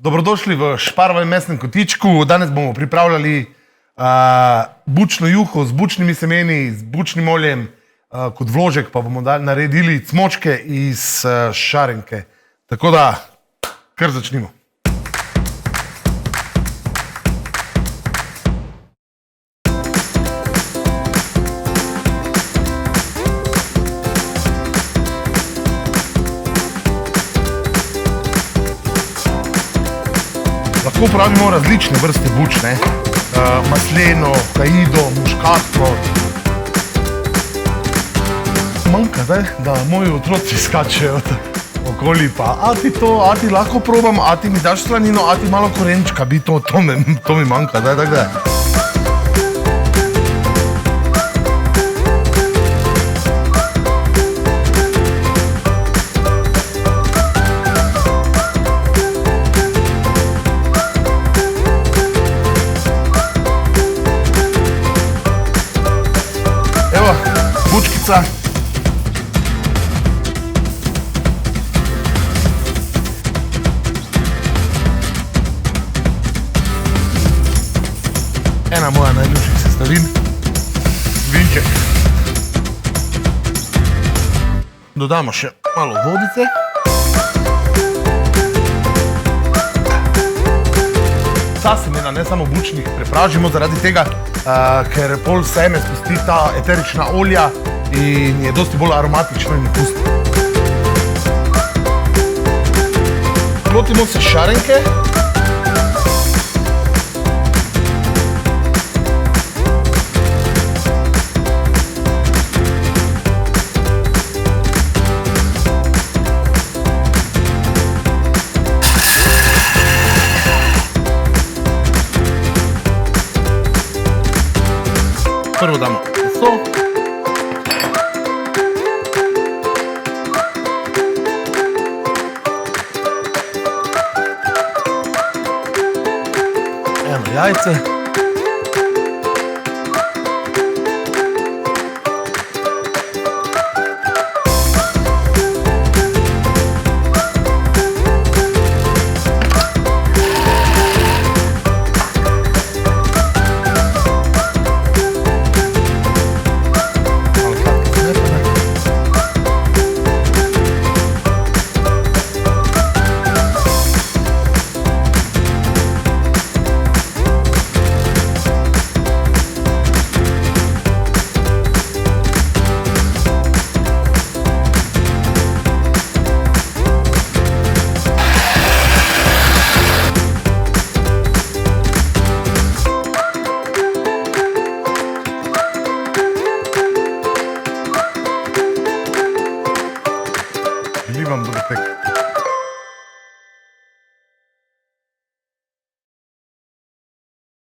Dobrodošli v Šparovem mesnem kotičku. Danes bomo pripravljali bučno juho z bučnimi semeni, z bučnim oljem. Kot vložek pa bomo naredili cmočke iz šarenke. Tako da, kar začnimo. Lahko uporabimo različne vrste buč, masleno, kaido, muškatno. Manjka zdaj, da moji otroci skačejo okoli pa a ti lahko probam, a ti mi daš slanino, a ti malo korenčka, to mi manjka zdaj, tako da. Evo, bučkica. Ena moja najljubših sestavin, svinček. Dodamo še malo vodice. Vsa semena, ne samo bučnih, prepražimo zaradi tega, ker pol seme spusti ta eterična olja in je dosti bolj aromatično in okusno. Lotimo se šarenke. Prvo damo meso. Eno jajce. Vam bo tek.